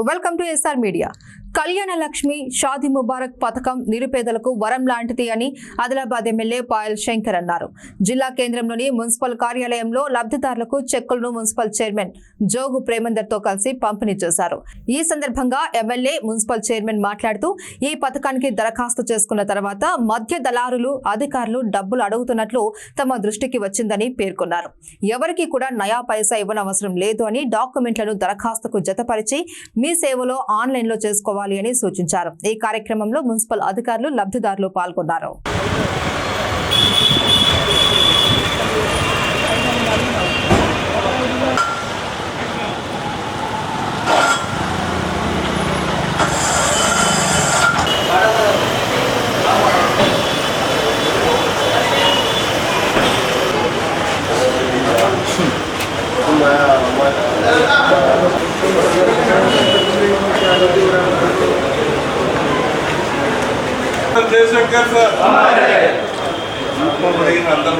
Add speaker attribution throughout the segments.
Speaker 1: Welcome to SR media. Kalyana Lakshmi Shaadi Mubarak పథకం నిరుపేదలకు వరం లాంటిది అని ఆదిలాబాద్ ఎమ్మెల్యే పాయల్ శంకర్ అన్నారు. జిల్లా కేంద్రంలోని మున్సిపల్ కార్యాలయంలో లబ్ధిదారులకు చెక్కులను మున్సిపల్ చైర్మన్ జోగు ప్రేమందర్ తో కలిసి పంపిణీ చేశారు. ఈ సందర్భంగా ఎమ్మెల్యే మున్సిపల్ చైర్మన్ మాట్లాడుతూ ఈ పథకానికి దరఖాస్తు చేసుకున్న తర్వాత మధ్య దళారులు అధికారులు డబ్బులు అడుగుతున్నట్లు తమ దృష్టికి వచ్చిందని పేర్కొన్నారు. ఎవరికి కూడా నయా పైసా ఇవ్వనవసరం లేదు అని డాక్యుమెంట్లను దరఖాస్తుకు జతపరిచి మీ సేవలో ఆన్లైన్ లో చేసుకోవాలి అని సూచించారు. ఈ కార్యక్రమంలో మున్సిపల్ అధికారులు లబ్ధిదారులు పాల్గొన్నారు.
Speaker 2: जयशंकर सर अंदर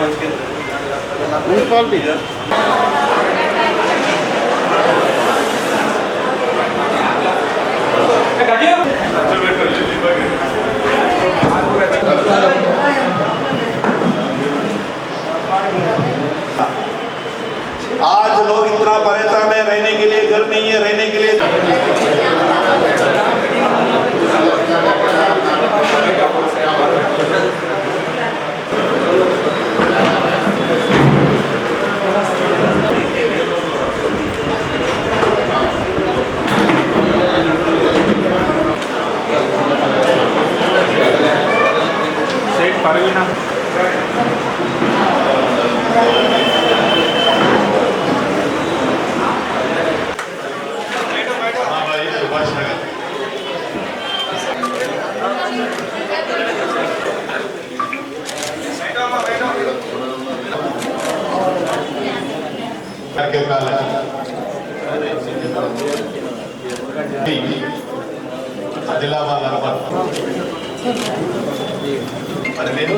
Speaker 2: म्यूनसिपालिटी आज लोग इतना परेशान है, रहने के लिए घर नहीं है, रहने के लिए परवीना आदिलाबाद अर्बन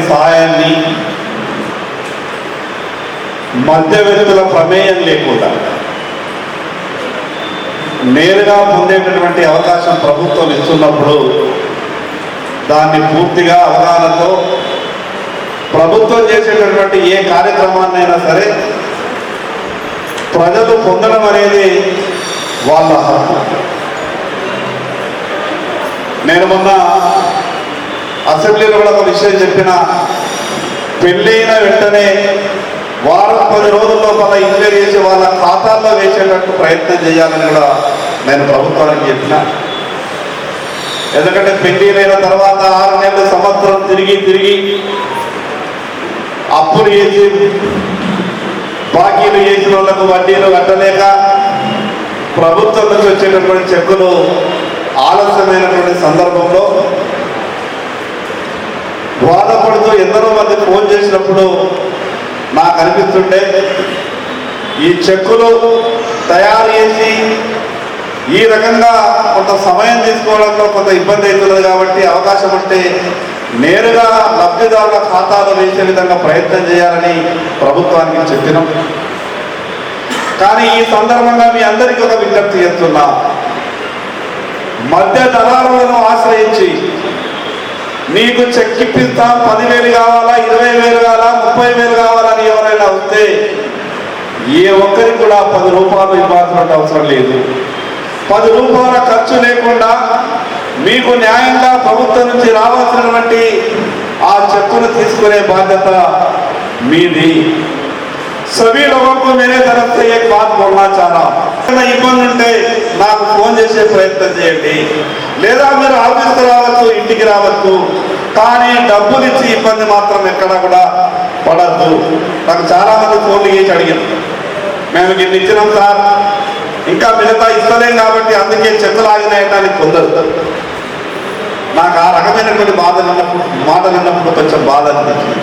Speaker 2: సహాయాన్ని మధ్యవర్తుల ప్రమేయం లేకుండా నేరుగా పొందేటటువంటి అవకాశం ప్రభుత్వం ఇస్తున్నప్పుడు దాన్ని పూర్తిగా అవగాహనతో ప్రభుత్వం చేసేటటువంటి ఏ కార్యక్రమాన్నైనా సరే ప్రజలు పొందడం అనేది వాళ్ళ హక్కు. నేను మొన్న అసెంబ్లీలో కూడా ఒక విషయం చెప్పిన, పెళ్ళైన వెంటనే వారం 10 రోజుల లోపల ఇంక్వైరీ చేసి వాళ్ళ ఖాతాల్లో వేసేటట్టు ప్రయత్నం చేయాలని కూడా నేను ప్రభుత్వానికి చెప్పిన. ఎందుకంటే పెళ్ళైన తర్వాత 6 నెలలు సంవత్సరం తిరిగి అప్పులు చేసి బాకీలు చేసిన వాళ్ళకు వడ్డీలు కట్టలేక ప్రభుత్వం నుంచి వచ్చేటటువంటి చెక్కులు ఆలస్యమైనటువంటి సందర్భంలో బాధపడుతూ ఎందరో మంది ఫోన్ చేసినప్పుడు నాకు అనిపిస్తుంటే ఈ చెక్కులు తయారు చేసి ఈ రకంగా కొంత సమయం తీసుకోవడంలో కొంత ఇబ్బంది అవుతున్నది కాబట్టి అవకాశం ఉంటే నేరుగా లబ్ధిదారుల ఖాతాలో వేసే విధంగా ప్రయత్నం చేయాలని ప్రభుత్వానికి చెప్పినాం. కానీ ఈ సందర్భంగా మీ అందరికీ ఒక విజ్ఞప్తి చేస్తున్నా, మధ్య దళారులను ఆశ్రయించి నీకు చెక్ ఇప్పిస్తాం 10,000 కావాలా, 20,000 కావాలా, 30,000 కావాలని ఎవరైనా వస్తే ఏ ఒక్కరికి కూడా 10 రూపాయలు ఇవ్వాల్సిన అవసరం లేదు. 10 రూపాయల ఖర్చు లేకుండా మీకు న్యాయంగా ప్రభుత్వం నుంచి రావాల్సినటువంటి ఆ చెక్కును తీసుకునే బాధ్యత మీది. सभी लोगों को मेरे तरफ से एक बात बोलना चाह रहा हूँ, ఇబ్బంది ఉంటే నాకు ఫోన్ చేసే ప్రయత్నం చేయండి, లేదా మీరు ఆఫీస్కి రావచ్చు, ఇంటికి రావచ్చు, కానీ డబ్బులు ఇచ్చి ఇబ్బంది మాత్రం ఎక్కడా కూడా పడద్దు. నాకు చాలా మంది ఫోన్లు చేసి అడిగారు, మేము ఇన్ని ఇచ్చినాం సార్, ఇంకా మిగతా ఇస్తలేం కాబట్టి అందుకే చెక్కులు ఆగినాయటానికి కుదరదు. నాకు ఆ రకమైనటువంటి మాటలు అన్నప్పుడు కొంచెం బాధ అనిపించింది.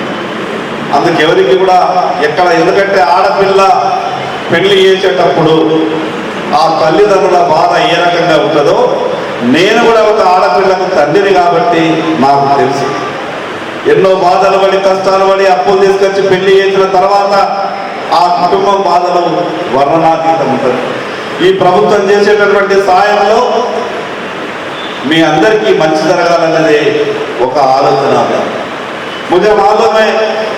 Speaker 2: అందుకెవరికి కూడా ఎక్కడ, ఎందుకంటే ఆడపిల్ల పెళ్లి చేసేటప్పుడు ఆ తల్లిదండ్రుల బాధ ఏ రకంగా ఉంటుందో నేను కూడా ఒక ఆడపిల్లకు తండ్రిని కాబట్టి నాకు తెలుసు. ఎన్నో బాధలు పడి కష్టాలు పడి అప్పులు తీసుకొచ్చి పెళ్లి చేసిన తర్వాత ఆ కుటుంబం బాధలు వర్ణనాతీతం ఉంటుంది. ఈ ప్రభుత్వం చేసేటటువంటి సాయంలో మీ అందరికీ మంచి జరగాలన్నదే ఒక ఆలోచన. मुझे मालूम है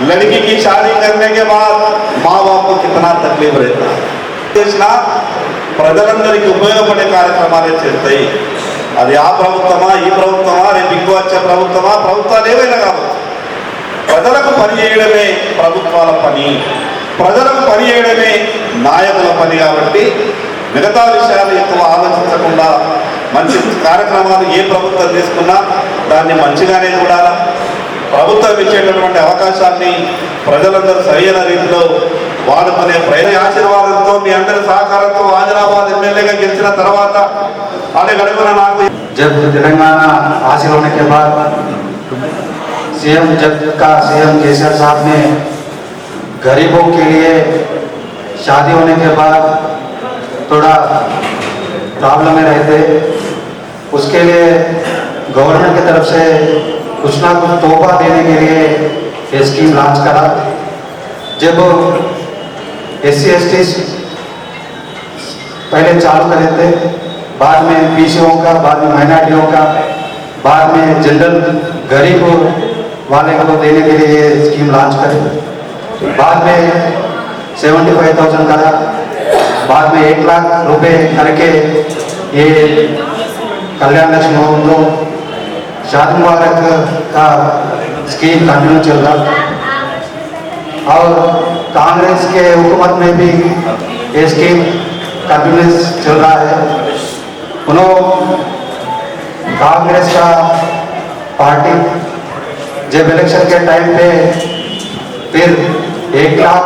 Speaker 2: लड़की की शादी करने के बाद माँ बाप को कितना तकलीफ रहता है. చేసిన ప్రజలందరికీ ఉపయోగపడే కార్యక్రమాలే చేస్తాయి. అది ఆ ప్రభుత్వమా, ఈ ప్రభుత్వమా, రేపు ఇంకో వచ్చే ప్రభుత్వమా, ప్రభుత్వాలు ఏవైనా కావచ్చు. ప్రజలకు పని చేయడమే ప్రభుత్వాల పని, ప్రజలకు పని చేయడమే నాయకుల పని. కాబట్టి మిగతా విషయాలు ఎక్కువ ఆలోచించకుండా మంచి కార్యక్రమాలు ఏ ప్రభుత్వం తీసుకున్నా దాన్ని మంచిగానే చూడాలా. ప్రభుత్వం ఇచ్చేటటువంటి అవకాశాన్ని ప్రజలందరూ సరైన రీతిలో వాడుకునే ప్రజల ఆశీర్వాదంతో మీ అందరి సహకారంతో ఆదిలాబాద్ ఎమ్మెల్యేగా గెలిచిన తర్వాత అడుగడుగున నాకు
Speaker 3: जब तेलंगाना हासिल होने के बाद सीएम केसीआर साहब ने गरीबों के लिए शादी होने के बाद थोड़ा प्रॉब्लम में रहते, उसके लिए गवर्नमेंट की तरफ से कुछ ना कुछ तोहफा देने के लिए ये स्कीम लॉन्च करा. जब SC/ST पहले चालू करे थे, बाद में पीसीओ का, बाद में माइनॉरिटियों का, बाद में जनरल गरीब वाले को देने के लिए ये स्कीम लॉन्च करे. बाद में 75,000 करा, बाद में 1 लाख रुपए करके ये कल्याण लक्ष्मी होम शादी मुबारक का स्कीम कंटिन्यू चल रहा. और कांग्रेस के हुकूमत में भी ये स्कीम कंटिन्यूस चल रहा है. उन्होंने कांग्रेस का पार्टी जब इलेक्शन के टाइम पे फिर 1 लाख